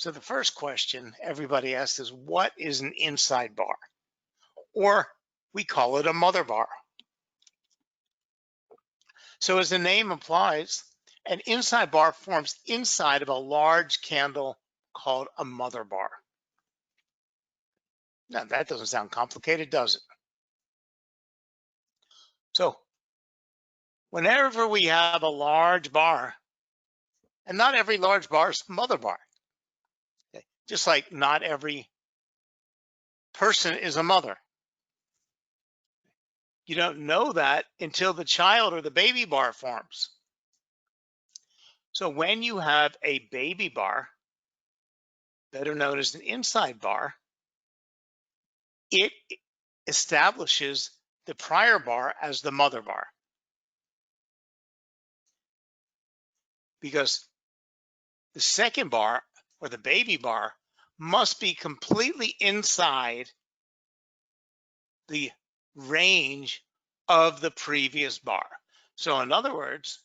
So the first question everybody asks is, what is an inside bar? Or we call it a mother bar. So as the name implies, an inside bar forms inside of a large candle called a mother bar. Now that doesn't sound complicated, does it? So whenever we have a large bar, and not every large bar is mother bar, okay? Just like not every person is a mother. You don't know that until the child or the baby bar forms. So when you have a baby bar, better known as an inside bar, it establishes the prior bar as the mother bar. Because the second bar, or the baby bar, must be completely inside the range of the previous bar. So in other words,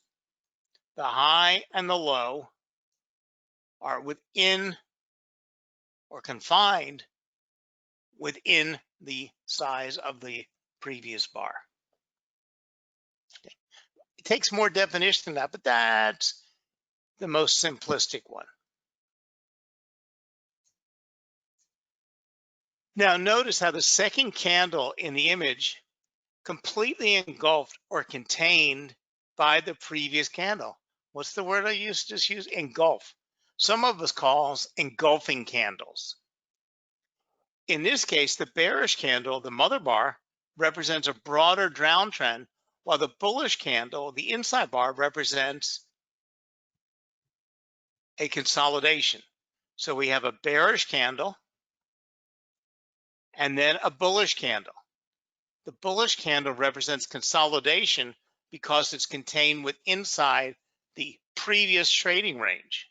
the high and the low are within or confined within the size of the previous bar. It takes more definition than that, but that's the most simplistic one. Now notice how the second candle in the image completely engulfed or contained by the previous candle. What's the word I just used? Engulf. Some of us call engulfing candles. In this case, the bearish candle, the mother bar, represents a broader downtrend, while the bullish candle, the inside bar, represents a consolidation. So we have a bearish candle and then a bullish candle. The bullish candle represents consolidation because it's contained inside the previous trading range.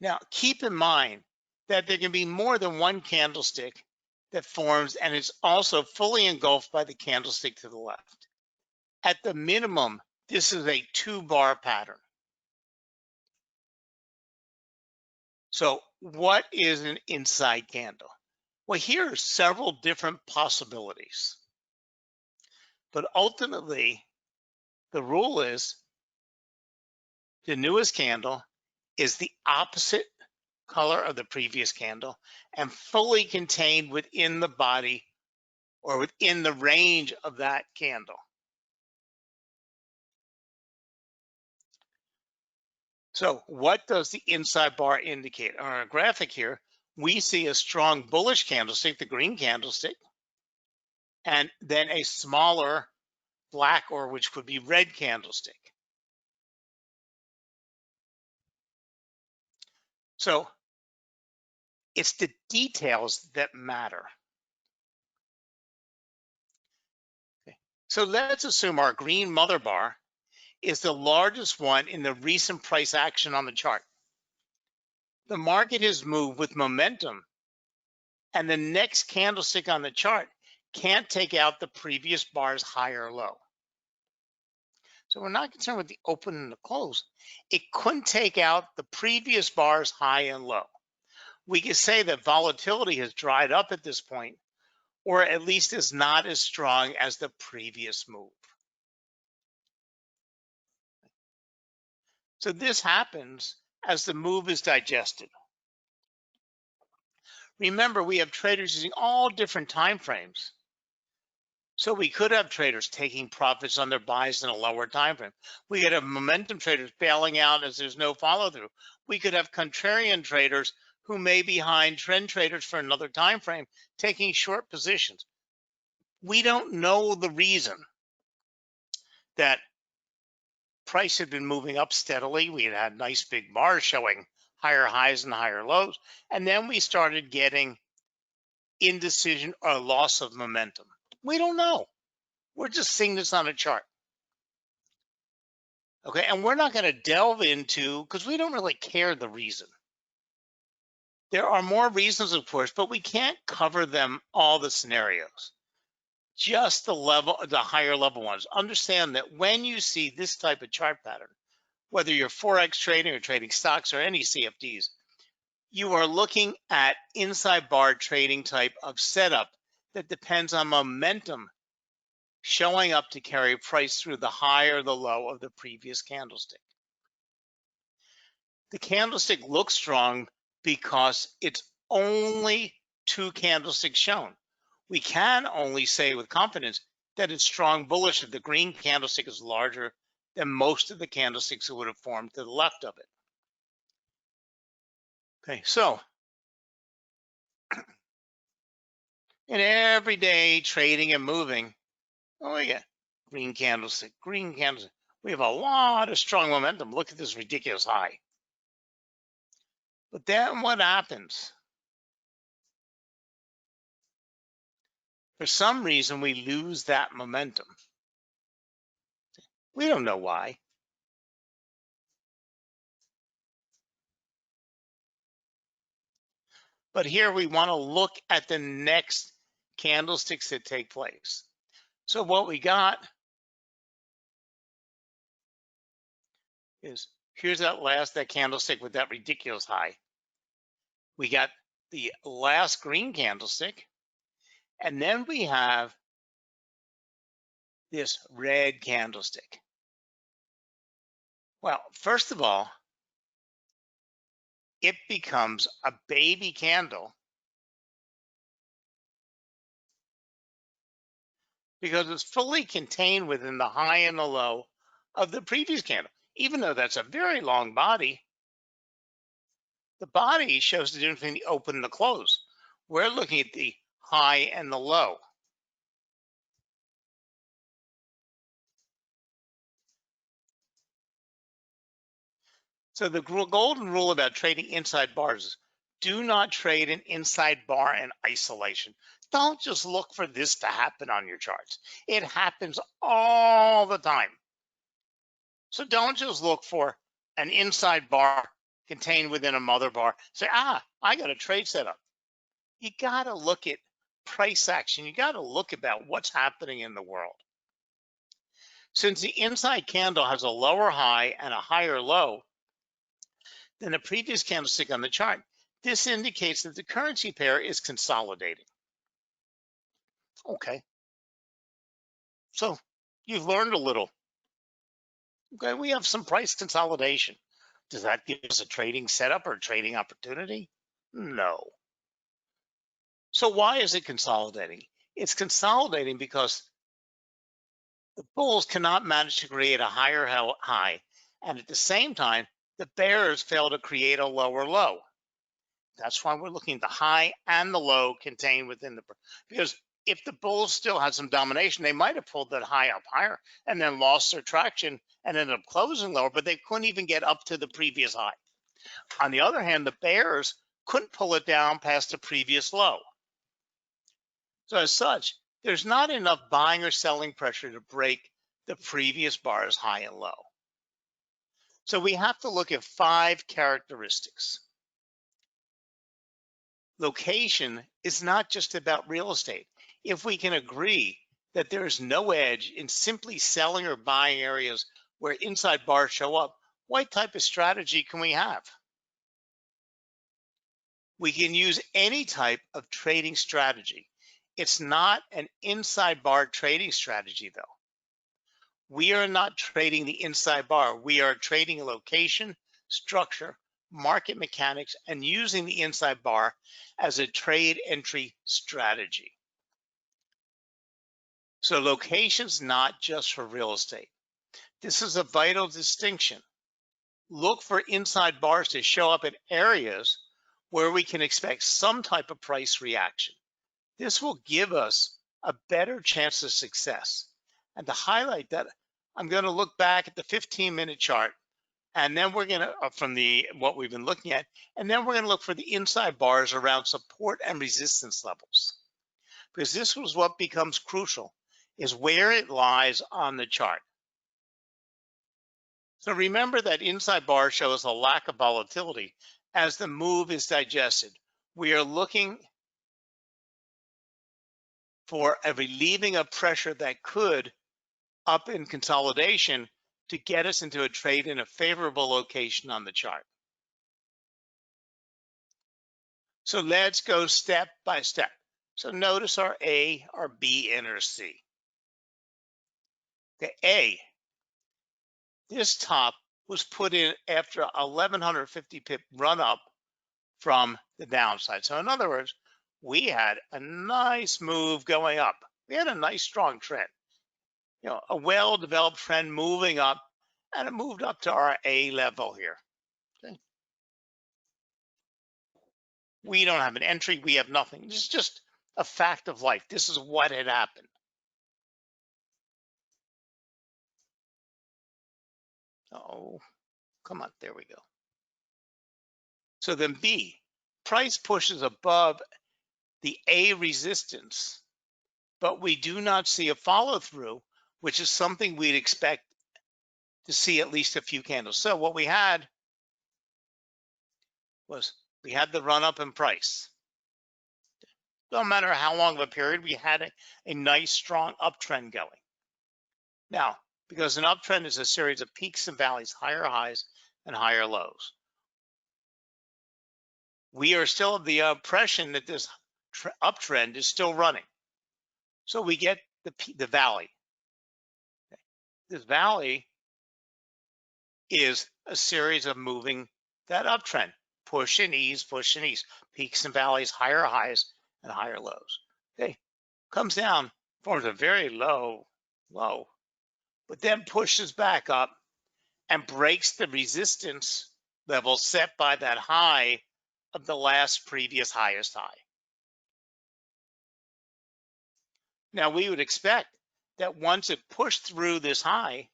Now, keep in mind that there can be more than one candlestick that forms, and it's also fully engulfed by the candlestick to the left. At the minimum, this is a 2-bar pattern. So what is an inside candle? Well, here are several different possibilities. But ultimately, the rule is the newest candle is the opposite color of the previous candle and fully contained within the body or within the range of that candle. So what does the inside bar indicate? On our graphic here, we see a strong bullish candlestick, the green candlestick, and then a smaller black, or which could be red candlestick. So it's the details that matter. Okay. So let's assume our green mother bar is the largest one in the recent price action on the chart. The market has moved with momentum, and the next candlestick on the chart can't take out the previous bar's high or low. So we're not concerned with the open and the close. It couldn't take out the previous bar's high and low. We could say that volatility has dried up at this point, or at least is not as strong as the previous move. So this happens as the move is digested. Remember, we have traders using all different time frames. So we could have traders taking profits on their buys in a lower time frame. We could have momentum traders bailing out as there's no follow through. We could have contrarian traders who may be behind trend traders for another time frame taking short positions. We don't know the reason that price had been moving up steadily. We had nice big bars showing higher highs and higher lows. And then we started getting indecision or loss of momentum. We don't know. We're just seeing this on a chart. Okay, and we're not going to delve into, because we don't really care the reason. There are more reasons, of course, but we can't cover them all the scenarios. Just the higher level ones. Understand that when you see this type of chart pattern, whether you're Forex trading or trading stocks or any CFDs, you are looking at inside bar trading type of setup that depends on momentum showing up to carry price through the high or the low of the previous candlestick. The candlestick looks strong because it's only two candlesticks shown. We can only say with confidence that it's strong bullish if the green candlestick is larger than most of the candlesticks that would have formed to the left of it. Okay, so in everyday trading and moving, oh yeah, green candlestick, green candlestick. We have a lot of strong momentum. Look at this ridiculous high. But then what happens? For some reason, we lose that momentum. We don't know why. But here we want to look at the next candlesticks that take place. So what we got is, here's that candlestick with that ridiculous high. We got the last green candlestick, and then we have this red candlestick. Well, first of all, it becomes a baby candle because it's fully contained within the high and the low of the previous candle. Even though that's a very long body, the body shows the difference between the open and the close. We're looking at the high and the low. So the golden rule about trading inside bars is do not trade an inside bar in isolation. Don't just look for this to happen on your charts. It happens all the time. So don't just look for an inside bar contained within a mother bar. Say, I got a trade set up. You got to look at price action. You got to look about what's happening in the world. Since the inside candle has a lower high and a higher low than the previous candlestick on the chart, this indicates that the currency pair is consolidating. Okay. So you've learned a little. Okay, we have some price consolidation. Does that give us a trading setup or a trading opportunity? No. So why is it consolidating? It's consolidating because the bulls cannot manage to create a higher high, and at the same time, the bears fail to create a lower low. That's why we're looking at the high and the low contained within because if the bulls still had some domination, they might have pulled that high up higher and then lost their traction and ended up closing lower, but they couldn't even get up to the previous high. On the other hand, the bears couldn't pull it down past the previous low. So as such, there's not enough buying or selling pressure to break the previous bar's high and low. So we have to look at 5 characteristics. Location is not just about real estate. If we can agree that there is no edge in simply selling or buying areas where inside bars show up, what type of strategy can we have? We can use any type of trading strategy. It's not an inside bar trading strategy, though. We are not trading the inside bar. We are trading location, structure, market mechanics, and using the inside bar as a trade entry strategy. So location's not just for real estate. This is a vital distinction. Look for inside bars to show up in areas where we can expect some type of price reaction. This will give us a better chance of success. And to highlight that, I'm going to look back at the 15-minute chart, and then we're going to, from what we've been looking at, and then we're going to look for the inside bars around support and resistance levels. Because this was what becomes crucial, is where it lies on the chart. So remember that inside bar shows a lack of volatility as the move is digested. We are looking for a relieving of pressure that could, up in consolidation, to get us into a trade in a favorable location on the chart. So let's go step by step. So notice our A, our B, and our C. The A, this top was put in after a 1150 pip run up from the downside. So in other words, we had a nice move going up. We had a nice strong trend, a well-developed trend moving up, and it moved up to our A level here. Okay. We don't have an entry. We have nothing. This is just a fact of life. This is what had happened. Oh, come on. There we go. So then B, price pushes above the A resistance, but we do not see a follow through, which is something we'd expect to see at least a few candles. So what we had was we had the run up in price. No matter how long of a period, we had a nice strong uptrend going. Now, because an uptrend is a series of peaks and valleys, higher highs and higher lows, we are still of the impression that this uptrend is still running. So we get the valley. This valley is a series of moving that uptrend, push and ease, peaks and valleys, higher highs and higher lows. Okay, comes down, forms a very low, but then pushes back up and breaks the resistance level set by that high of the last previous highest high. Now we would expect that once it pushed through this high,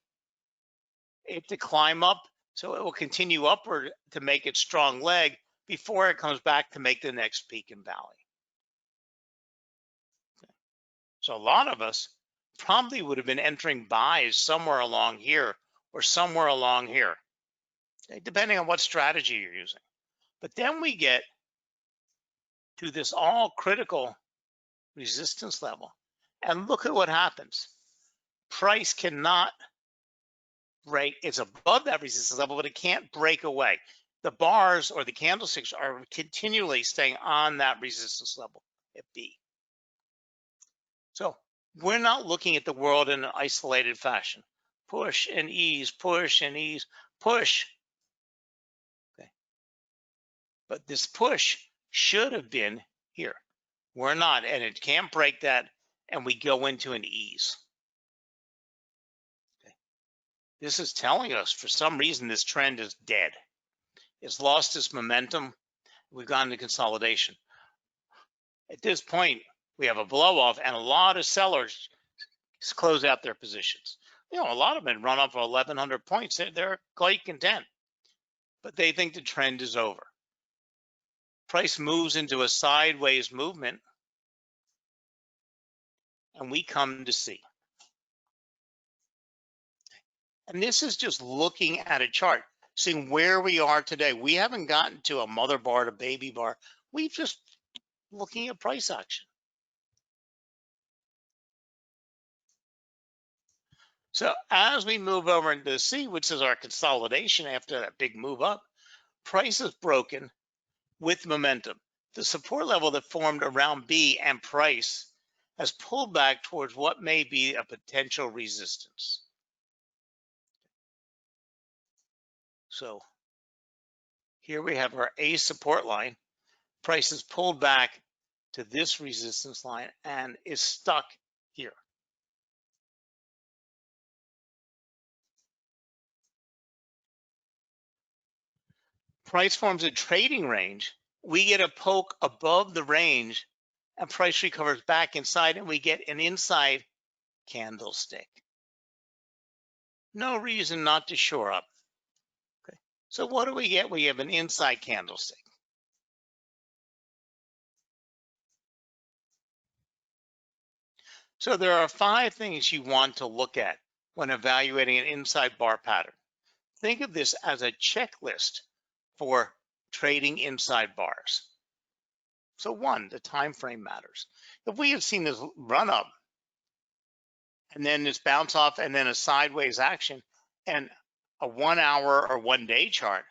it to climb up, so it will continue upward to make its strong leg before it comes back to make the next peak and valley. Okay. So a lot of us probably would have been entering buys somewhere along here or somewhere along here, okay, depending on what strategy you're using. But then we get to this all critical resistance level, and look at what happens. Price cannot break. It's above that resistance level, but it can't break away. The bars or the candlesticks are continually staying on that resistance level at B. So we're not looking at the world in an isolated fashion. Push and ease, push and ease, push. Okay. But this push should have been here. We're not, and it can't break that, and we go into an ease. Okay. This is telling us for some reason this trend is dead. It's lost its momentum. We've gone into consolidation. At this point, we have a blow off, and a lot of sellers close out their positions. A lot of them run up for 1,100 points. They're quite content, but they think the trend is over. Price moves into a sideways movement, and we come to see. And this is just looking at a chart, seeing where we are today. We haven't gotten to a mother bar to baby bar. We've just looking at price action. So as we move over into C, which is our consolidation after that big move up, price is broken with momentum. The support level that formed around B and price has pulled back towards what may be a potential resistance. So here we have our A support line. Price is pulled back to this resistance line and is stuck here. Price forms a trading range. We get a poke above the range and price recovers back inside, and we get an inside candlestick. No reason not to shore up. Okay. So what do we get? We have an inside candlestick. So there are 5 things you want to look at when evaluating an inside bar pattern. Think of this as a checklist for trading inside bars. So 1, the time frame matters. If we had seen this run up and then this bounce off and then a sideways action, and a 1 hour or 1 day chart,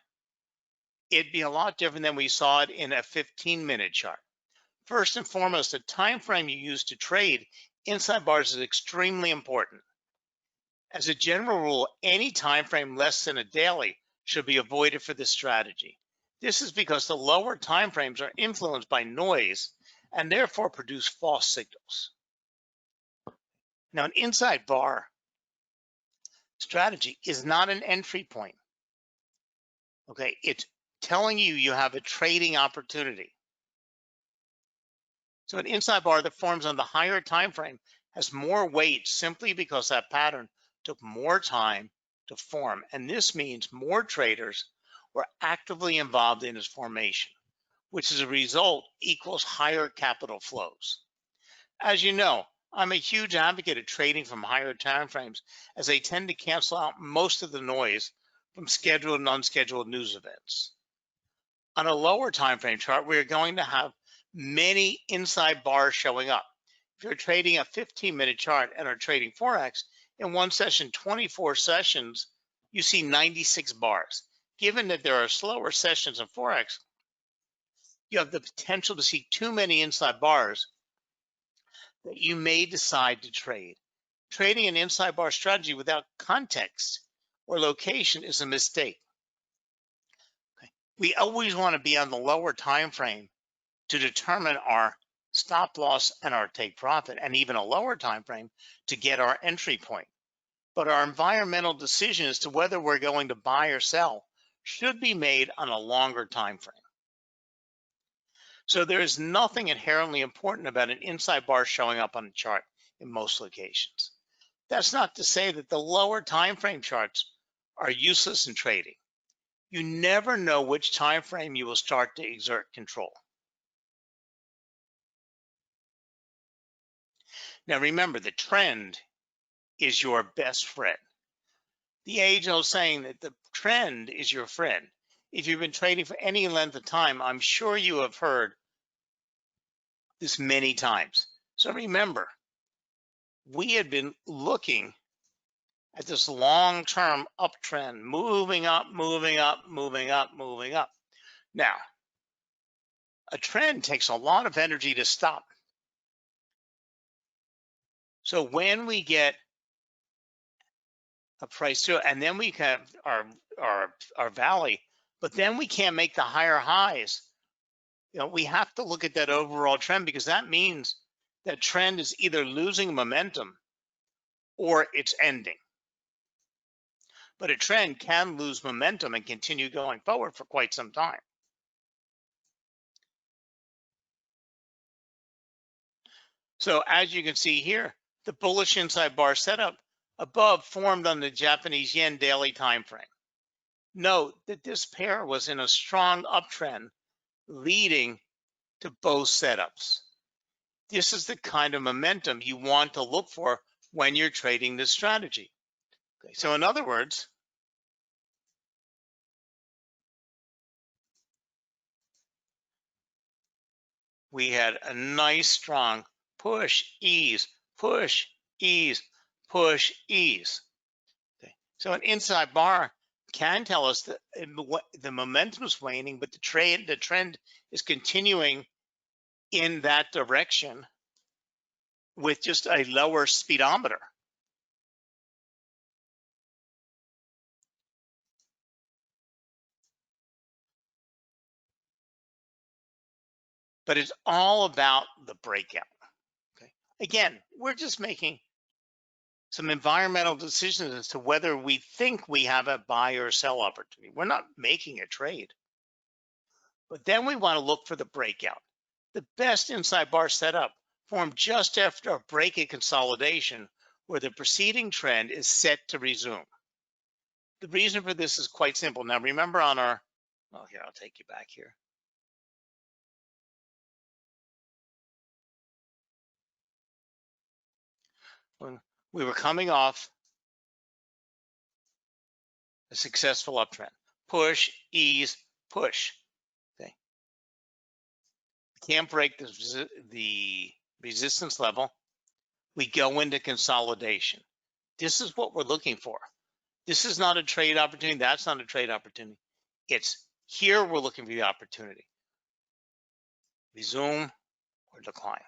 it'd be a lot different than we saw it in a 15-minute chart. First and foremost, the time frame you use to trade inside bars is extremely important. As a general rule, any time frame less than a daily should be avoided for this strategy. This is because the lower time frames are influenced by noise and therefore produce false signals. Now, an inside bar strategy is not an entry point. Okay, it's telling you you have a trading opportunity. So an inside bar that forms on the higher time frame has more weight simply because that pattern took more time to form. And this means more traders were actively involved in its formation, which as a result equals higher capital flows. As you know, I'm a huge advocate of trading from higher time frames as they tend to cancel out most of the noise from scheduled and unscheduled news events. On a lower time frame chart, we're going to have many inside bars showing up. If you're trading a 15-minute chart and are trading Forex, in one session, 24 sessions, you see 96 bars. Given that there are slower sessions in Forex, you have the potential to see too many inside bars that you may decide to trade. Trading an inside bar strategy without context or location is a mistake. We always want to be on the lower time frame to determine our stop loss and our take profit, and even a lower time frame to get our entry point. But our environmental decision as to whether we're going to buy or sell should be made on a longer time frame. So there is nothing inherently important about an inside bar showing up on a chart in most locations. That's not to say that the lower time frame charts are useless in trading. You never know which time frame you will start to exert control. Now remember, the trend is your best friend. The age-old saying that the trend is your friend. If you've been trading for any length of time, I'm sure you have heard this many times. So remember, we had been looking at this long-term uptrend, moving up, moving up, moving up, moving up. Now, a trend takes a lot of energy to stop. So when we get a price through, and then we have our valley, but then we can't make the higher highs. We have to look at that overall trend, because that means that trend is either losing momentum or it's ending. But a trend can lose momentum and continue going forward for quite some time. So as you can see here, the bullish inside bar setup above formed on the Japanese yen daily time frame. Note that this pair was in a strong uptrend leading to both setups. This is the kind of momentum you want to look for when you're trading this strategy. Okay, so in other words, we had a nice strong push, ease, push, ease, push, ease. Okay. So an inside bar can tell us that the momentum is waning, but the trend is continuing in that direction with just a lower speedometer. But it's all about the breakout. Okay. Again, we're just making some environmental decisions as to whether we think we have a buy or sell opportunity. We're not making a trade. But then we want to look for the breakout. The best inside bar setup formed just after a breakout consolidation where the preceding trend is set to resume. The reason for this is quite simple. Now remember on our, well, here, I'll take you back here. When we were coming off a successful uptrend. Push, ease, push. Okay. Can't break the resistance level. We go into consolidation. This is what we're looking for. This is not a trade opportunity. That's not a trade opportunity. It's here we're looking for the opportunity. Resume or decline.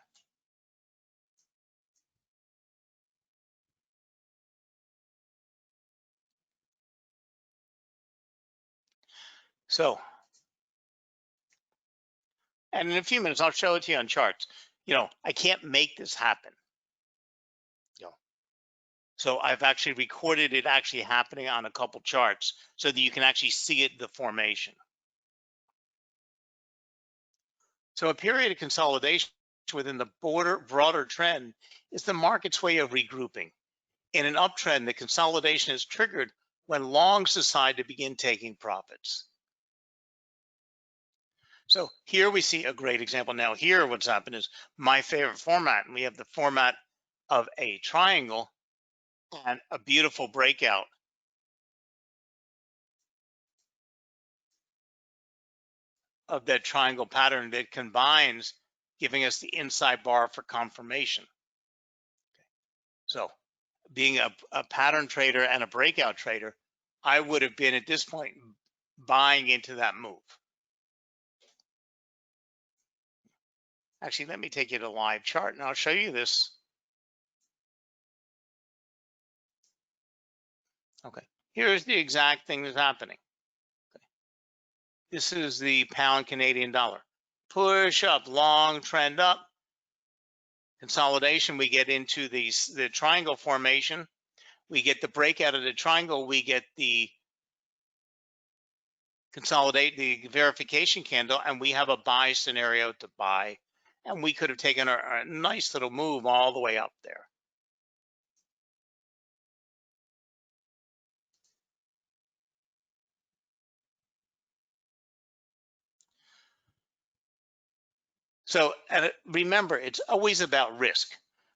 So, and in a few minutes, I'll show it to you on charts. I can't make this happen. So I've actually recorded it actually happening on a couple charts so that you can actually see it, the formation. So a period of consolidation within the broader trend is the market's way of regrouping. In an uptrend, the consolidation is triggered when longs decide to begin taking profits. So here we see a great example. Now here what's happened is my favorite format, and we have the format of a triangle and a beautiful breakout of that triangle pattern that combines, giving us the inside bar for confirmation. So being a pattern trader and a breakout trader, I would have been at this point buying into that move. Actually, let me take you to a live chart and I'll show you this. Okay, here's the exact thing that's happening. Okay. This is the pound Canadian dollar. Push up, long trend up. Consolidation, we get into the triangle formation. We get the breakout of the triangle. We get the consolidate, the verification candle, and we have a buy scenario to buy. And we could have taken a nice little move all the way up there. So remember, it's always about risk.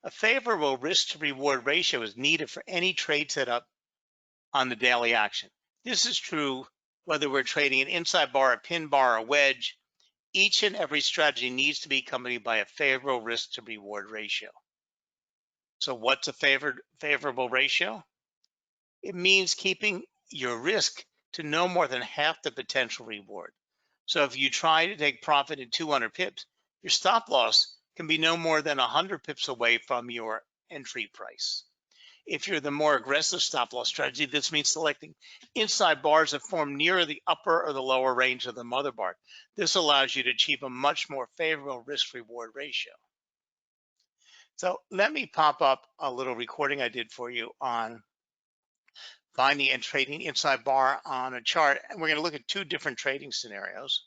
A favorable risk to reward ratio is needed for any trade setup on the daily action. This is true whether we're trading an inside bar, a pin bar, a wedge. Each and every strategy needs to be accompanied by a favorable risk to reward ratio. So what's a favorable ratio? It means keeping your risk to no more than half the potential reward. So if you try to take profit at 200 pips, your stop loss can be no more than 100 pips away from your entry price. If you're the more aggressive stop loss strategy, this means selecting inside bars that form near the upper or the lower range of the mother bar. This allows you to achieve a much more favorable risk reward ratio. So let me pop up a little recording I did for you on finding and trading inside bar on a chart. And we're going to look at two different trading scenarios.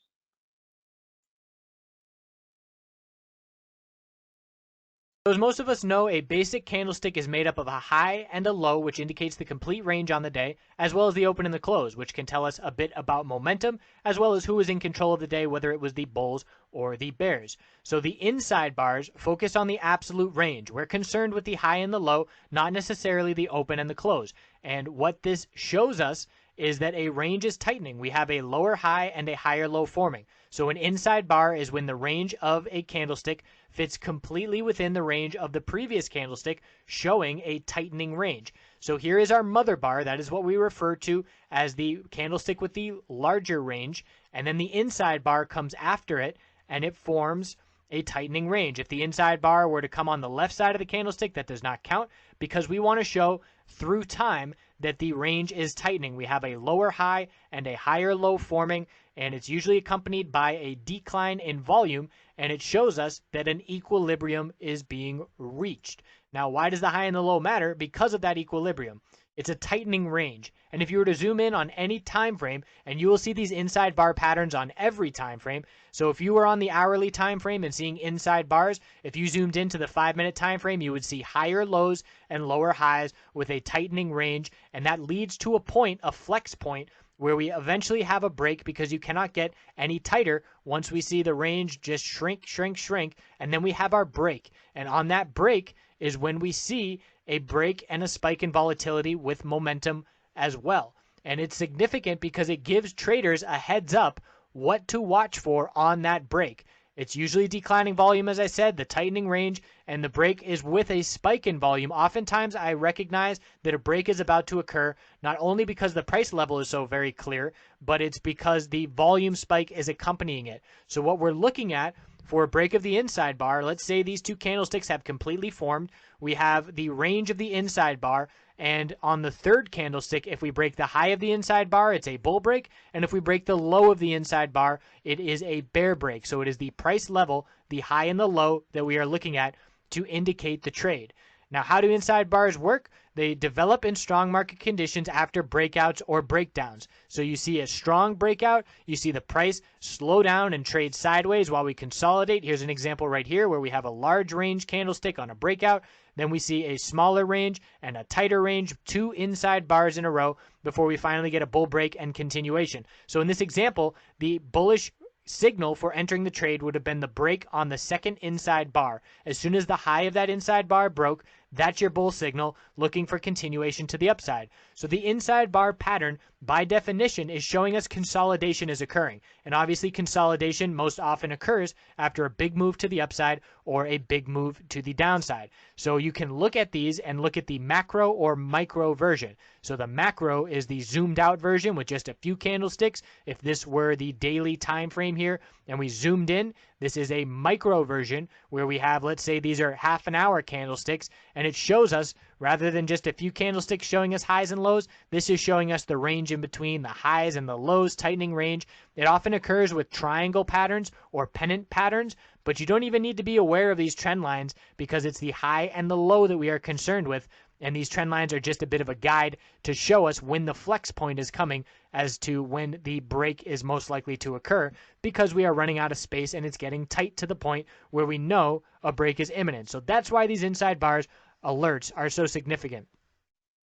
So as most of us know, a basic candlestick is made up of a high and a low, which indicates the complete range on the day, as well as the open and the close, which can tell us a bit about momentum, as well as who was in control of the day, whether it was the bulls or the bears. So the inside bars focus on the absolute range. We're concerned with the high and the low, not necessarily the open and the close. And what this shows us is that a range is tightening. We have a lower high and a higher low forming. So an inside bar is when the range of a candlestick fits completely within the range of the previous candlestick, showing a tightening range. So here is our mother bar. That is what we refer to as the candlestick with the larger range. And then the inside bar comes after it, and it forms a tightening range. If the inside bar were to come on the left side of the candlestick, that does not count, because we want to show through time that the range is tightening. We have a lower high and a higher low forming, and it's usually accompanied by a decline in volume, and it shows us that an equilibrium is being reached. Now, why does the high and the low matter? Because of that equilibrium. It's a tightening range. And if you were to zoom in on any time frame, and you will see these inside bar patterns on every time frame. So if you were on the hourly time frame and seeing inside bars, if you zoomed into the 5-minute time frame, you would see higher lows and lower highs with a tightening range, and that leads to a point, a flex point, where we eventually have a break, because you cannot get any tighter once we see the range just shrink, shrink, shrink, and then we have our break. And on that break is when we see a break and a spike in volatility with momentum as well. And it's significant because it gives traders a heads up what to watch for on that break. It's usually declining volume, as I said, the tightening range, and the break is with a spike in volume. Oftentimes, I recognize that a break is about to occur, not only because the price level is so very clear, but it's because the volume spike is accompanying it. So what we're looking at for a break of the inside bar, let's say these two candlesticks have completely formed. We have the range of the inside bar, and on the third candlestick, if we break the high of the inside bar, it's a bull break. And if we break the low of the inside bar, it is a bear break. So it is the price level, the high and the low that we are looking at to indicate the trade. Now, how do inside bars work? They develop in strong market conditions after breakouts or breakdowns. So you see a strong breakout, you see the price slow down and trade sideways while we consolidate. Here's an example right here where we have a large range candlestick on a breakout. Then we see a smaller range and a tighter range, two inside bars in a row before we finally get a bull break and continuation. So in this example, the bullish signal for entering the trade would have been the break on the second inside bar. As soon as the high of that inside bar broke, that's your bull signal looking for continuation to the upside. So the inside bar pattern, by definition, is showing us consolidation is occurring. And obviously consolidation most often occurs after a big move to the upside or a big move to the downside. So you can look at these and look at the macro or micro version. So the macro is the zoomed out version with just a few candlesticks. If this were the daily time frame here and we zoomed in, this is a micro version where we have, let's say these are half an hour candlesticks, and it shows us, rather than just a few candlesticks showing us highs and lows, this is showing us the range in between the highs and the lows, tightening range. It often occurs with triangle patterns or pennant patterns, but you don't even need to be aware of these trend lines because it's the high and the low that we are concerned with. And these trend lines are just a bit of a guide to show us when the flex point is coming as to when the break is most likely to occur, because we are running out of space and it's getting tight to the point where we know a break is imminent. So that's why these inside bars alerts are so significant,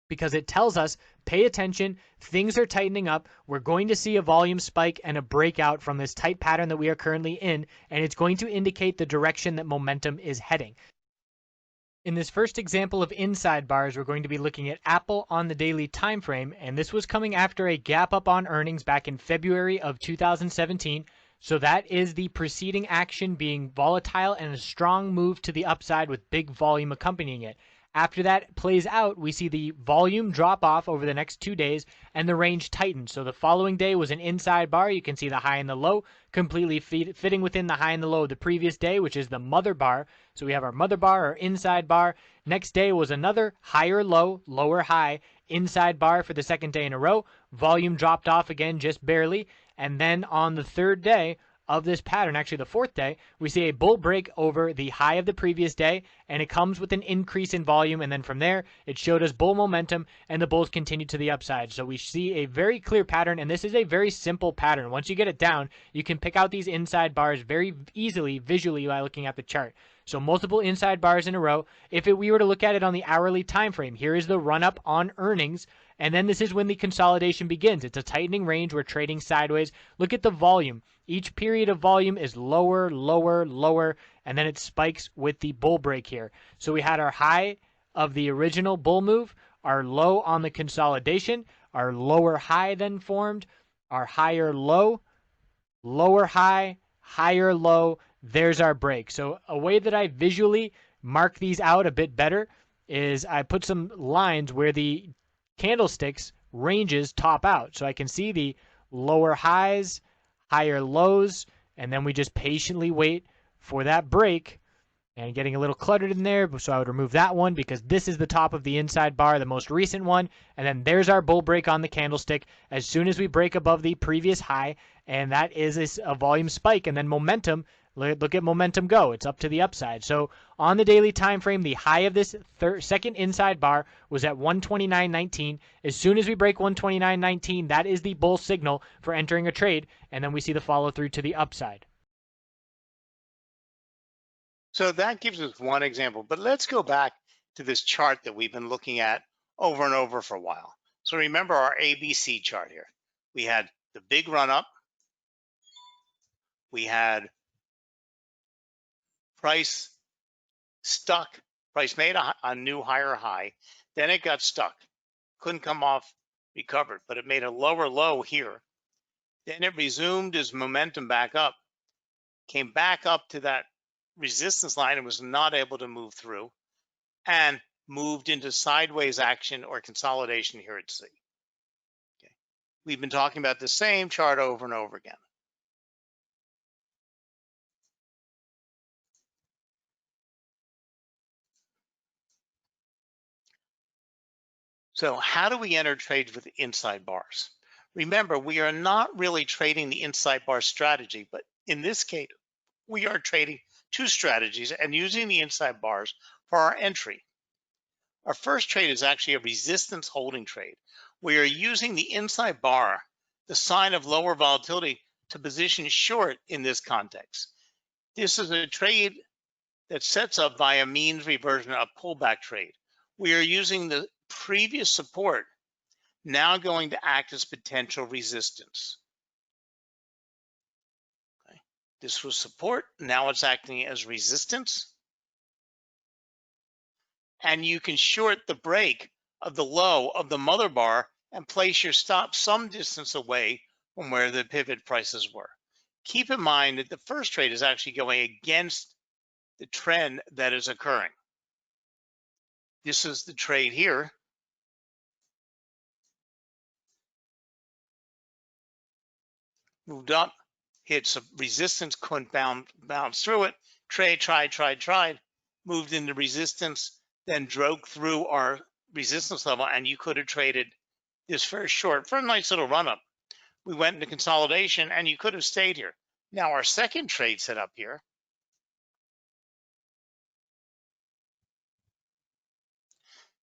because it tells us, pay attention, things are tightening up, we're going to see a volume spike and a breakout from this tight pattern that we are currently in, and it's going to indicate the direction that momentum is heading. In this first example of inside bars, we're going to be looking at Apple on the daily time frame, and this was coming after a gap up on earnings back in February of 2017. So that is the preceding action being volatile and a strong move to the upside with big volume accompanying it. After that plays out, we see the volume drop off over the next 2 days and the range tighten. So the following day was an inside bar. You can see the high and the low completely fitting within the high and the low of the previous day, which is the mother bar. So we have our mother bar or inside bar. Next day was another higher low, lower high, inside bar for the second day in a row. Volume dropped off again just barely. And then on the third day of this pattern, actually the fourth day, we see a bull break over the high of the previous day, and it comes with an increase in volume, and then from there it showed us bull momentum and the bulls continued to the upside. So we see a very clear pattern, and this is a very simple pattern. Once you get it down, you can pick out these inside bars very easily visually by looking at the chart. So multiple inside bars in a row. If we were to look at it on the hourly time frame, here is the run up on earnings, and then this is when the consolidation begins. It's a tightening range. We're trading sideways. Look at the volume. Each period of volume is lower, lower, lower, and then it spikes with the bull break here. So we had our high of the original bull move, our low on the consolidation, our lower high then formed, our higher low, lower high, higher low. There's our break. So a way that I visually mark these out a bit better is I put some lines where the candlesticks ranges top out. So I can see the lower highs, higher lows, and then we just patiently wait for that break. And getting a little cluttered in there, so I would remove that one because this is the top of the inside bar, the most recent one. And then there's our bull break on the candlestick as soon as we break above the previous high, and that is a volume spike. And then momentum, look at momentum go. It's up to the upside. So on the daily time frame, the high of this second inside bar was at 129.19. As soon as we break 129.19, that is the bull signal for entering a trade, and then we see the follow through to the upside. So that gives us one example, but let's go back to this chart that we've been looking at over and over for a while. So remember our ABC chart here. We had the big run up. We had price stuck. Price made a new higher high. Then it got stuck. Couldn't come off, recovered, but it made a lower low here. Then it resumed its momentum back up. came back up to that resistance line and was not able to move through, and moved into sideways action or consolidation here at C. Okay. We've been talking about the same chart over and over again. So how do we enter trades with inside bars? Remember, we are not really trading the inside bar strategy, but in this case, we are trading two strategies and using the inside bars for our entry. Our first trade is actually a resistance holding trade. We are using the inside bar, the sign of lower volatility, to position short in this context. This is a trade that sets up via means reversion, a pullback trade. We are using the previous support now going to act as potential resistance. Okay. This was support, now it's acting as resistance. And you can short the break of the low of the mother bar and place your stop some distance away from where the pivot prices were. Keep in mind that the first trade is actually going against the trend that is occurring. This is the trade here. Moved up, hit some resistance, couldn't bounce through it. Trade, tried, moved into resistance, then broke through our resistance level, and you could have traded this first short for a nice little run up. We went into consolidation, and you could have stayed here. Now our second trade set up here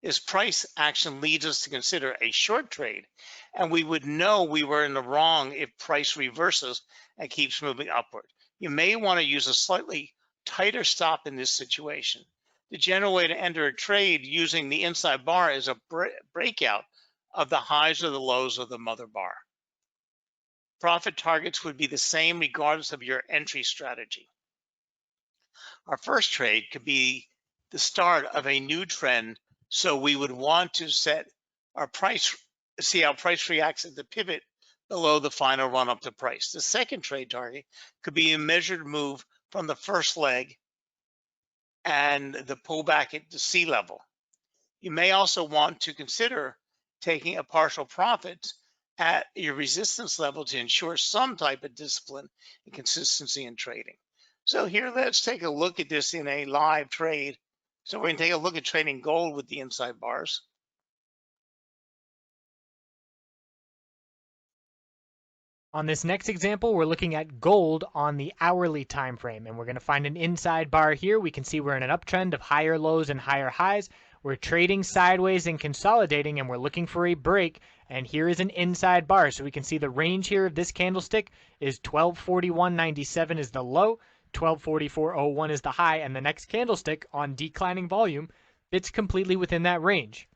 is price action leads us to consider a short trade, and we would know we were in the wrong if price reverses and keeps moving upward. You may want to use a slightly tighter stop in this situation. The general way to enter a trade using the inside bar is a breakout of the highs or the lows of the mother bar. Profit targets would be the same regardless of your entry strategy. Our first trade could be the start of a new trend, so we would want to set our price, see how price reacts at the pivot below the final run up to price. The second trade target could be a measured move from the first leg and the pullback at the C level. You may also want to consider taking a partial profit at your resistance level to ensure some type of discipline and consistency in trading. So here, let's take a look at this in a live trade. So we're going to take a look at trading gold with the inside bars. On this next example, we're looking at gold on the hourly time frame, and we're going to find an inside bar here. We can see we're in an uptrend of higher lows and higher highs. We're trading sideways and consolidating, and we're looking for a break. And here is an inside bar. So we can see the range here of this candlestick is 1241.97 is the low, 1244.01 is the high, and the next candlestick on declining volume fits completely within that range.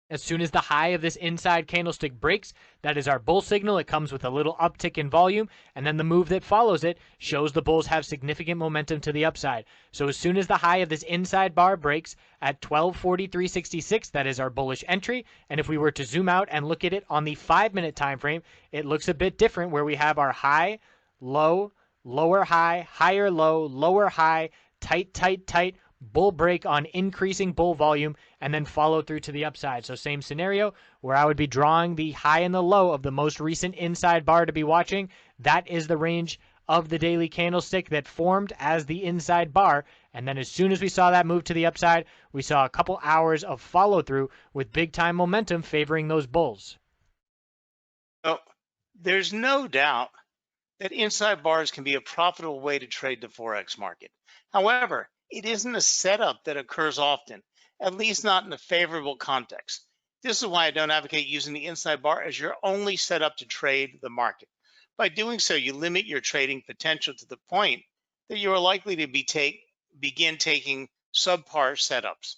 As soon as the high of this inside candlestick breaks, that is our bull signal. It comes with a little uptick in volume, and then the move that follows it shows the bulls have significant momentum to the upside. So as soon as the high of this inside bar breaks at 1243.66, that is our bullish entry. And if we were to zoom out and look at it on the 5-minute time frame, it looks a bit different, where we have our high, low, lower high, higher low, lower high, tight, bull break on increasing bull volume, and then follow through to the upside. So same scenario where I would be drawing the high and the low of the most recent inside bar to be watching. That is the range of the daily candlestick that formed as the inside bar. And then as soon as we saw that move to the upside, we saw a couple hours of follow through with big time momentum favoring those bulls. So there's no doubt that inside bars can be a profitable way to trade the Forex market. However, it isn't a setup that occurs often, at least not in a favorable context. This is why I don't advocate using the inside bar as your only setup to trade the market. By doing so, you limit your trading potential to the point that you are likely to begin taking subpar setups.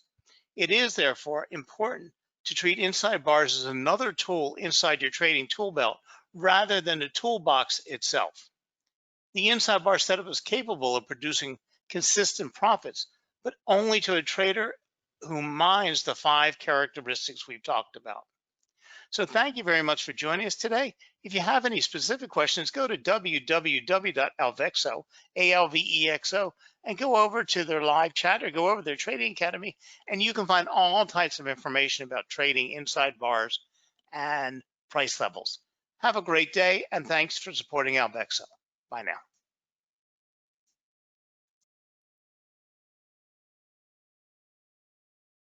It is therefore important to treat inside bars as another tool inside your trading tool belt rather than the toolbox itself. The inside bar setup is capable of producing consistent profits, but only to a trader who minds the 5 characteristics we've talked about. So thank you very much for joining us today. If you have any specific questions, go to www.alvexo, ALVEXO, and go over to their live chat or go over their trading academy, and you can find all types of information about trading inside bars and price levels. Have a great day, and thanks for supporting Alvexo. Bye now.